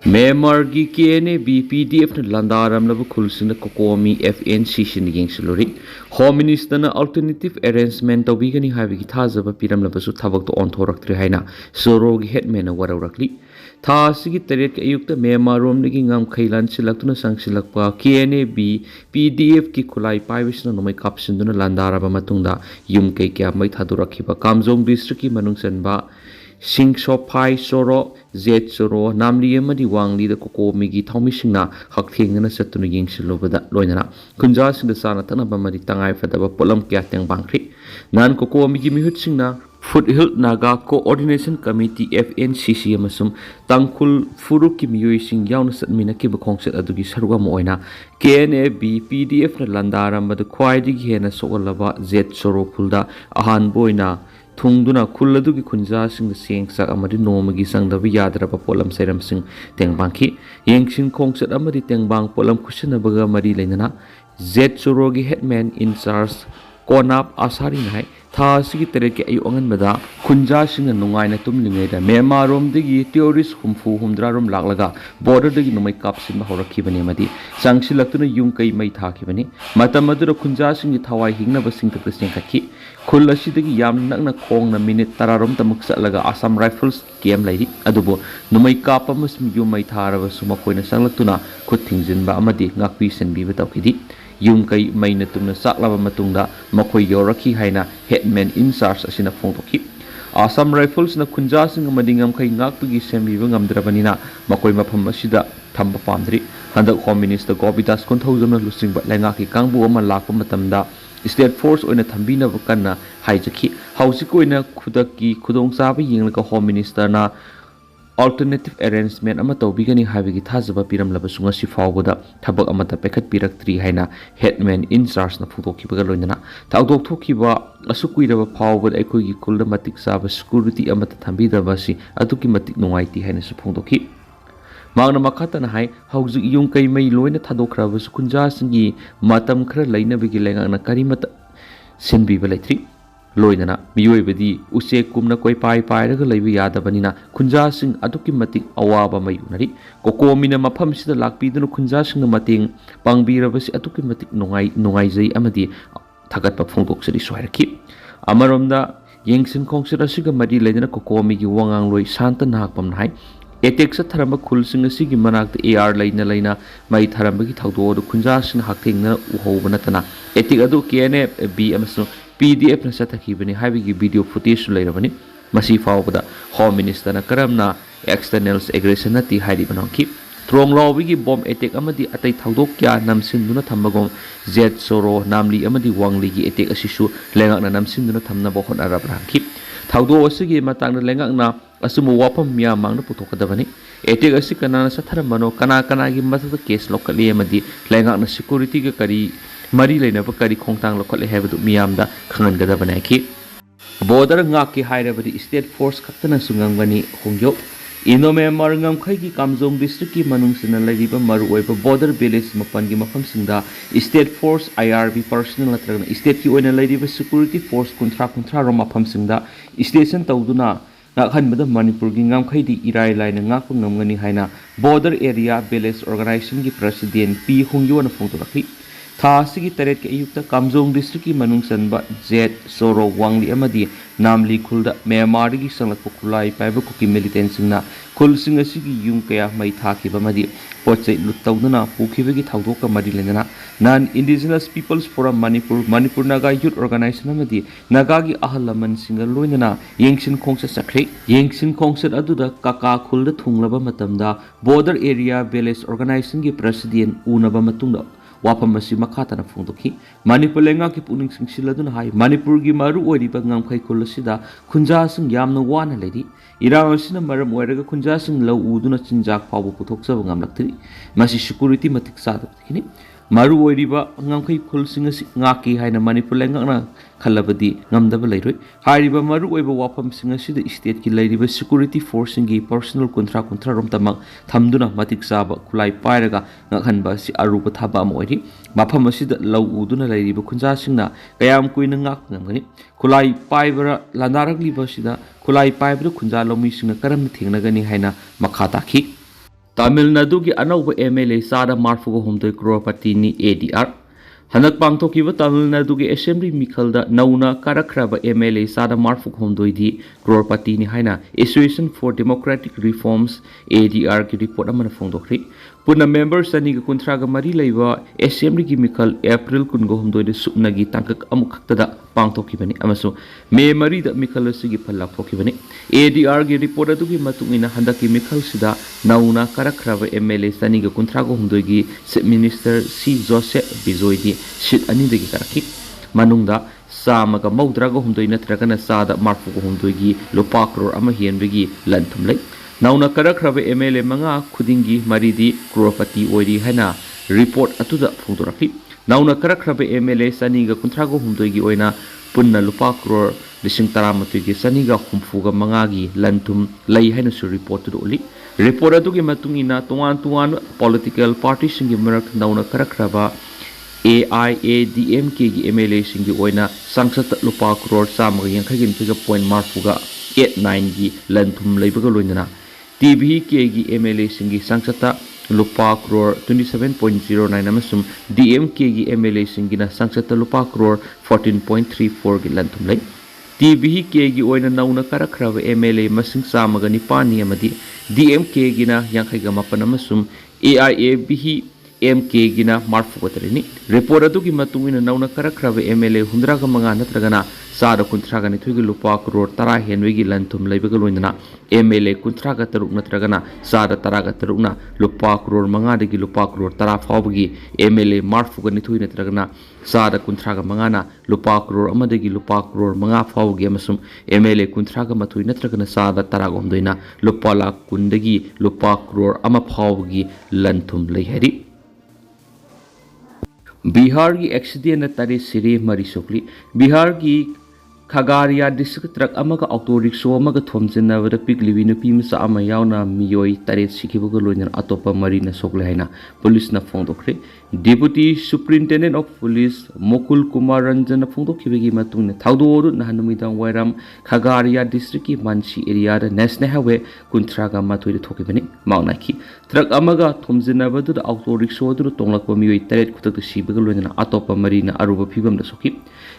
Myanmar की KNA-B PDF न लंदारम लब खुलसिन कोकोमी FNCC नि येंगसलुरी होम मिनिस्टर न अल्टरनेटिव अरेंजमेंट तौबीगनी हाइबगी थाजब पिरम लबसु थबक तो ऑनथोरक्त्रि हाइना सोरोगी हेडमैन वरौरक्ली था सिगी तरेट के अयुक्त म्यांमार रोमदगी ngam खैलान सिलक्तुना संगसिलक्पा KNA-B PDF की खुलाई पाइबिसना नोमै कापसिन्दुना लंदारब मतुंगदा युम कै क्या मै थादुरखिबा कामजोंग डिस्ट्रिक्ट की मनुंगसनबा Singsopai Soro, Zet Soro, Namli Yamadi Wangli, the Coco Migi, Tommy Singna, Haking and a Satun Ying Silova, Loina, Kunjas in the Sanatana Bamadi Tangai for the Polam Kiatang Bankri, Nan Coco Migi Hutsina, Foothill Naga Coordination Committee FNCC Amasum, Tankul Furuki Muising Yaunus at Minakiba Concert at Dugi Sarwa Moina, KNA-B PDF Landaram, but the Quaidi Hena Soolava, Zet Soro Kulda, Ahan Boina. Tungduna Kuladu Kunja sing the Sing Sak Amadi Nomagi sang the Viadra Polam Seram Sing Tengbanki, Yangshin Kongs at Amadi Tengbang Polam Kushana Baga Mari Lenana, Zet Surogi headman in SARS, Konap Asari Nai, Ta Sigitareke Ayongan Bada, Kunja sing and Nungaina Tumlimeda, Myanmarum the theories Humfu Humdrarum Laglaga, border the Nomai Caps in Mahora Kibani Madi, Sang Silatuna Yunkai Mai Takibani, Matamadura Kunja sing the Tawai Hinava Sing the Kaki. Kulasidi Yam Nagna Kong na minute Tararum Tamuksalaga Assam Rifles game lady, Adubo, Numai Kapamus Yumai Tara Sumakoina Salatuna, Kutingzin Ba Amadi, Ngakpis and Bibatokidi, Yumkai Mainatuna Saklava Matunda, Makoi Yoraki Haina, Headman in SARS as in a Fontoki. Assam Rifles na Kunjasing Madingam Kai Ngakpigi Sembivangam Drabanina, Makoi Mapamasida, Tamba Pandri, and the Home Minister Gobitas Kontozana Lusing but Langaki Kambu Malaka Matamda. State Force on a Tambina Vakana, Hijaki, Hausiko in a Kudaki, Khudong Sabi, Yinglaka Home Minister na Alternative Arrangement Amato beginning having it has a Piram Labasunga Sifagoda, Tabak Amata Pekat Pirak 3 Haina, Headman in SARS na Futoki Bagalona, Taudo Tokiba, Asukuida power with Equi Kulamatic Saba Security Amata Tambida Basi, Atukimatic Noiti Haina Supundoki. Magna Makata na hai, Hausu yung kay may loina Tadokrabas Kunjasangi, Matam Kra Laina Vigilang na Karimata Sinbi Valetri, Loina na, Mioi Bedi, Use Kumna Koi Pai Pai Regalai Yada Banina, Kunjasing Atukimatic Awaba Mayunari, Kokomina Mapam Sida Lakpidano Kunjasing na Mating, Pangbira Basi Atukimatic Nongai Zay Amadi, Tagat Papungok sa Diswaraki. Amaromda, Yengsin Kongsira Siga Madi Lena Kokomi Wangang Loy Santa Nakpam Nai. Etexa Taramba Kulsing a Sigi Manak the AR Laina, my Tarambaki Taudo, the Kunjasin Haking Uhobanatana, Etigado KNA-B Amason, PDF Nasataki, when having a video footage later, Masi Fawada, Home Minister Nakaramna, externals aggression at the Heidi Banaki, Trong Law Wigi Bomb Etek Amadi at a Taudokia, Namsinduna Tambagong, Zed Soro, Namli Amadi Wangli, Etek Asishu, Lengan Namsinduna Tamnabokon Arab Ranki, Taudo Sigi Matang Lengana. Asumu wapam Myanmar Putokadavani, Etek Asikana Sataramano, Kanagi Mata case locally Amadi, Langak na security Kari, Mari Lena Bakari Kongtang locally have to Miamda, Kangan Gadavanaki. Border Ngaki Hairadi State Force Captain Sungangani Hongyo, Ino Myanmar Ngam Kaigi Kamzong District Manungsina Ladiba Marueva Border Village Mapangi Mafam Sinda, State Force IRB Personal State UN Ladiba Security Force Contra Roma Pam Sinda, Station Tauduna. Nakhanbada Manipur gi ngam khaidi irai laina ngak ngamngani haina border area village organization gi president P Hongyo na phongtorakhi tha sigi taret ke ayukta Kamjong district ki manungsanba Z Soro Wangli amadi namli khulda Myanmar gi sanglakpo khulai paiba kuki militant singna khul sing asigi yung kaya mai thaki bamadi pochai luttawduna pukhibagi thawdoka mari lenana non indigenous peoples forum Manipur Naga youth organization amadi Naga gi ahalaman singal loinana yengsin khongsa sakre yengsin khongsa aduda kaka khulda thunglaba matamda border area village organization gi president unaba matungda Wapamasi Makata na Fundoki, Manipur Lenga ki puning sing siladun hai, Manipur gi maru ori pa ngam kai kulasida, Kunjasing yam na wana lady, Irawasina maram weraga Kunjasing law uduna chinjak pabu putok sa ngam laktri, Masi security matik sada kini, Maru ori pa ngam kai kulasing ngaki hai na Manipur Lenga na Kalabadi, ngam daba layroi, Hari ba maru oi ba wapam singa sida state ki layri ba security force ngi personal kontra rom tamang thamduna matik saba kulai pairaga ngakhan ba si arupa thaba mo ori mafam asida law uduna layri ba kunja singna kayam kuina ngak ngamgani kulai paibara landaragli ba sida kulai paibara kunja lomi singa karam thengna gani haina makhata khi Tamil Nadu ki anauba MLA sada marfuga humdoi crore ni ADR. Hanak pangthokiba Tamil Nadu ki Assembly Mikhalda nauna karakraba MLA sada marfug humdoi di crore ni haina Association for Democratic Reforms ADR ki report amana phongdokri. Puna members ani ka kuntraga mari leiba Assembly ki Mikhal April kungo humdoi de supnagi tangkak amukaktada pangthokibani amaso me mari da Mikhal sigi phallak thokibani ADR ki report adu ki matungina handaki Mikhal sida nauna karakraba MLA sani ka kuntraga humdoi gi Minister C Joseph Bijoy di shit ani de karaki manungda sama ka maudraga humdoi natragana sada marfu humdoi gi lopa crore ama hienbegi lanthum lei nauna karakraba MLA manga khudingi maridi crorepati oiri hana report atuda phudoraki nauna karakraba MLA sani ga kuntraga humdoi gi oina punna lupa crore lising taramatu gi sani ga humfuga manga gi lanthum lei hana su report tu oli report atu gi matungina tuan political parties singi marak nauna karakraba AIADMK gi MLA singi oina sangsat lupa crore samga yankhagin figa point marfuga 89 gi lanthum leibaga loinana TBK gi MLA singi sangsata lupa crore 27.09 amasum DMK gi MLA singi na sangsata lupa crore 14.34 gi lanthum lei TBK gi oina nauna karakraba MLA masing samaga nipani amadi DMK gi na yankhaiga mapan amasum AIABH MK gina marfu batrini report adu ki matungina nauna karakraba MLA 100 natragana sada kuntraga ni thugi lupa crore tara henwegi lanthum leibaga loinana MLA kuntraga taruk natragana sada taraga tarukna lupa crore manga degi lupa crore tara fawbagi MLA marfu ga ni thugi natragana sada kuntraga manga na lupa crore amadegi lupa crore manga fawbagi amasum MLA kuntraga mathui natragana sada taraga homdoina lupa la kundegi lupa crore ama fawbagi lanthum leihari Bihar की accident तारे सिरे मरी सोकली बिहार की Khagaria district truck अमगा auto rickshaw अमगा थोमजिनबद पिकलिबी नुपी मचा अमा यावना मियोई तारे सिखिबग लोइना अतोपा मरीना सोकले हाइना पुलिस ना फोंदोखरे deputy superintendent of police Mukul Kumar Ranjan फोंदोखिबगी मतुंग थाउदोरु नहनुमिदांग वाइराम खगारिया डिस्ट्रिक्ट की Mansi area the national highway कुंथ्रागा माथुइद थोकिबनी मावनाखी ट्रक अमगा थोमजिनबद ऑटो रिक्शा दु तोंगलकबा मियोई तारे खुतक सिबग लोइना अतोपा मरीना अरुबा फिबम द सोखि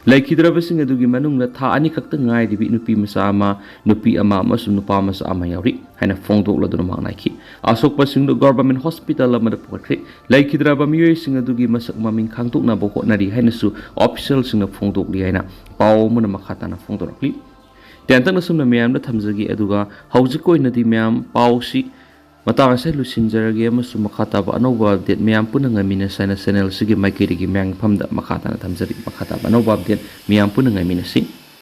लाइखिद्रबसिंग अदुगी मनुंग था अनि खक्त ngaidi nupi masa ama nupi ama masum nupa masa ama yauri haina phongdok laduna mangnaiki asokpa singdo government hospital amada pokre laikhidra ba miyoi singa dugi masak maming khangtok na boko nari haina su official singna phongdok li haina paw muna makhata na phongdorakli tentang nasum na miyam na thamjagi aduga haujikoi nadi miyam paw si matang sai lusinjarage amasu makhata ba anova update miyam puna ngamina sana channel sigi maikiri gi myang phamda makhata na thamjari makhata ba anova update miyam puna ngamina si